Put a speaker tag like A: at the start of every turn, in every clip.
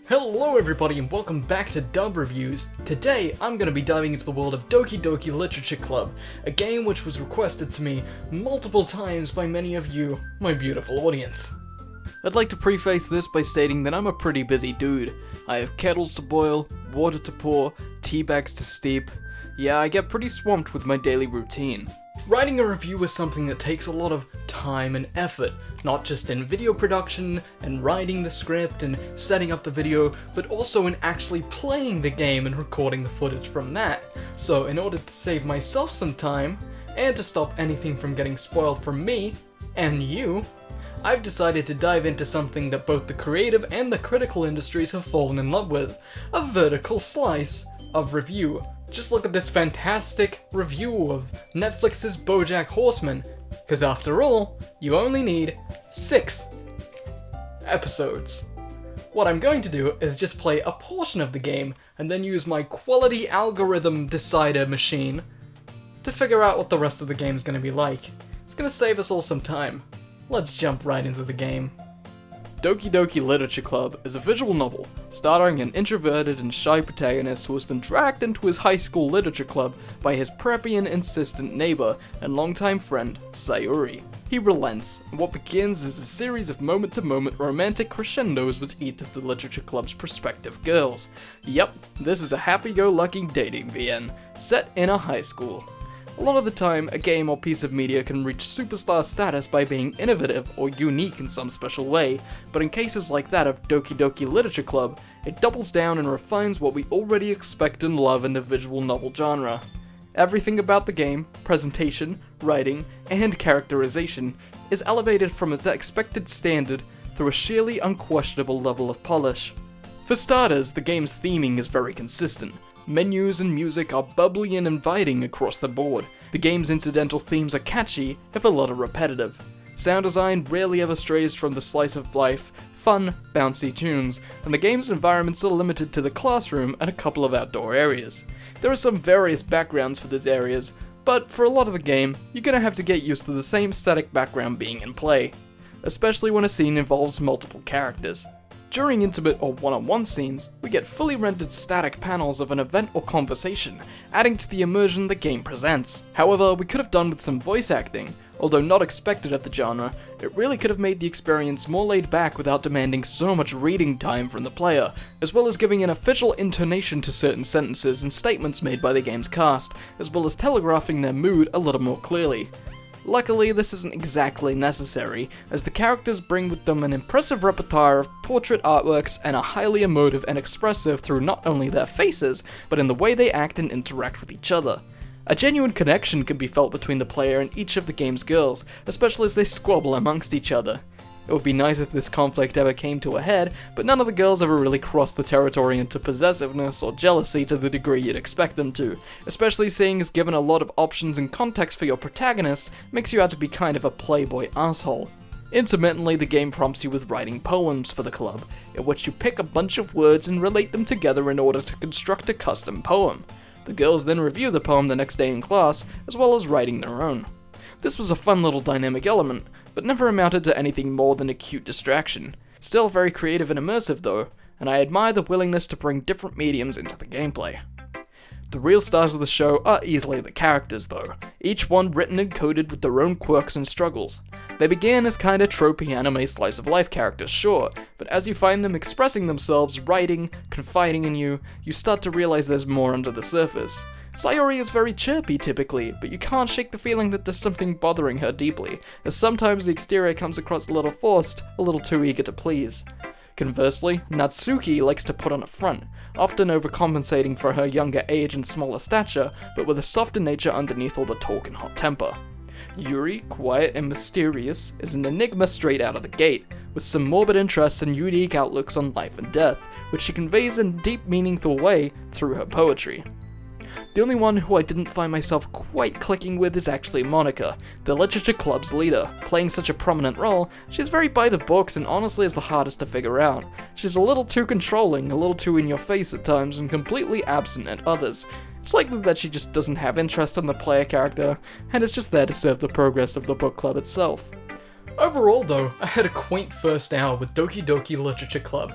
A: Hello everybody and welcome back to Dub Reviews. Today I'm going to be diving into the world of Doki Doki Literature Club, a game which was requested to me multiple times by many of you, my beautiful audience. I'd like to preface this by stating that I'm a pretty busy dude. I have kettles to boil, water to pour, tea bags to steep. Yeah, I get pretty swamped with my daily routine. Writing a review is something that takes a lot of time and effort, not just in video production and writing the script and setting up the video, but also in actually playing the game and recording the footage from that. So in order to save myself some time, and to stop anything from getting spoiled from me, and you, I've decided to dive into something that both the creative and the critical industries have fallen in love with, a vertical slice of review. Just look at this fantastic review of Netflix's BoJack Horseman, because after all, you only need 6 episodes. What I'm going to do is just play a portion of the game, and then use my quality algorithm decider machine to figure out what the rest of the game is going to be like. It's going to save us all some time. Let's jump right into the game. Doki Doki Literature Club is a visual novel starring an introverted and shy protagonist who has been dragged into his high school literature club by his preppy and insistent neighbor and longtime friend, Sayuri. He relents, and what begins is a series of moment-to-moment romantic crescendos with each of the literature club's prospective girls. Yep, this is a happy-go-lucky dating VN, set in a high school. A lot of the time, a game or piece of media can reach superstar status by being innovative or unique in some special way, but in cases like that of Doki Doki Literature Club, it doubles down and refines what we already expect and love in the visual novel genre. Everything about the game, presentation, writing, and characterization is elevated from its expected standard through a sheerly unquestionable level of polish. For starters, the game's theming is very consistent. Menus and music are bubbly and inviting across the board. The game's incidental themes are catchy, if a little repetitive. Sound design rarely ever strays from the slice of life, fun, bouncy tunes, and the game's environments are limited to the classroom and a couple of outdoor areas. There are some various backgrounds for these areas, but for a lot of the game, you're gonna have to get used to the same static background being in play, especially when a scene involves multiple characters. During intimate or one-on-one scenes, we get fully rendered static panels of an event or conversation, adding to the immersion the game presents. However, we could have done with some voice acting. Although not expected at the genre, it really could have made the experience more laid back without demanding so much reading time from the player, as well as giving an official intonation to certain sentences and statements made by the game's cast, as well as telegraphing their mood a little more clearly. Luckily, this isn't exactly necessary, as the characters bring with them an impressive repertoire of portrait artworks and are highly emotive and expressive through not only their faces, but in the way they act and interact with each other. A genuine connection can be felt between the player and each of the game's girls, especially as they squabble amongst each other. It would be nice if this conflict ever came to a head, but none of the girls ever really crossed the territory into possessiveness or jealousy to the degree you'd expect them to, especially seeing as given a lot of options and context for your protagonist makes you out to be kind of a playboy asshole. Intermittently, the game prompts you with writing poems for the club, in which you pick a bunch of words and relate them together in order to construct a custom poem. The girls then review the poem the next day in class, as well as writing their own. This was a fun little dynamic element, but never amounted to anything more than a cute distraction. Still very creative and immersive though, and I admire the willingness to bring different mediums into the gameplay. The real stars of the show are easily the characters though, each one written and coded with their own quirks and struggles. They began as kinda tropey anime slice of life characters, sure, but as you find them expressing themselves, writing, confiding in you, you start to realize there's more under the surface. Sayuri is very chirpy typically, but you can't shake the feeling that there's something bothering her deeply, as sometimes the exterior comes across a little forced, a little too eager to please. Conversely, Natsuki likes to put on a front, often overcompensating for her younger age and smaller stature, but with a softer nature underneath all the talk and hot temper. Yuri, quiet and mysterious, is an enigma straight out of the gate, with some morbid interests and unique outlooks on life and death, which she conveys in a deep, meaningful way through her poetry. The only one who I didn't find myself quite clicking with is actually Monica, the literature club's leader. Playing such a prominent role, she's very by the books and honestly is the hardest to figure out. She's a little too controlling, a little too in your face at times, and completely absent at others. It's likely that she just doesn't have interest in the player character, and is just there to serve the progress of the book club itself. Overall though, I had a quaint first hour with Doki Doki Literature Club.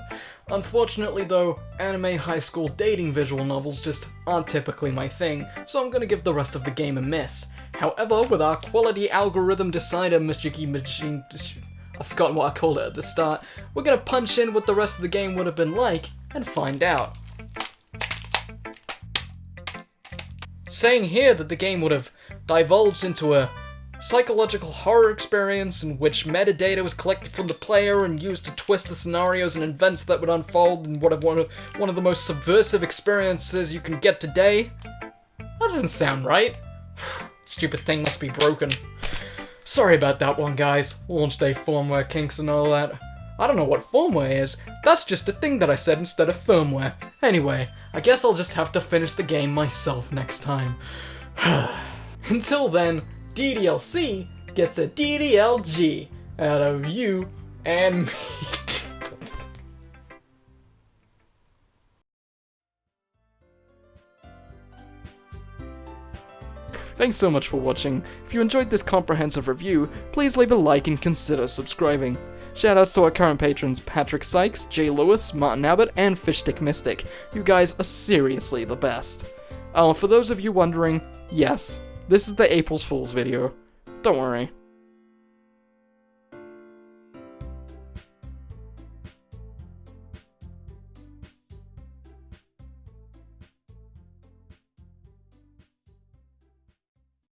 A: Unfortunately though, anime high school dating visual novels just aren't typically my thing, so I'm gonna give the rest of the game a miss. However, with our quality algorithm decider machine, I've forgotten what I called it at the start, we're gonna punch in what the rest of the game would have been like, and find out. Saying here that the game would have divulged into a psychological horror experience in which metadata was collected from the player and used to twist the scenarios and events that would unfold in one of the most subversive experiences you can get today? That doesn't sound right. Stupid thing must be broken. Sorry about that one, guys. Launch day firmware kinks and all that. I don't know what firmware is. That's just a thing that I said instead of firmware. Anyway, I guess I'll just have to finish the game myself next time. Until then, DDLC gets a DDLG out of you and me. Thanks so much for watching. If you enjoyed this comprehensive review, please leave a like and consider subscribing. Shoutouts to our current patrons Patrick Sykes, Jay Lewis, Martin Abbott, and Fishstick Mystic. You guys are seriously the best. Oh, for those of you wondering, yes, this is the April Fool's video. Don't worry.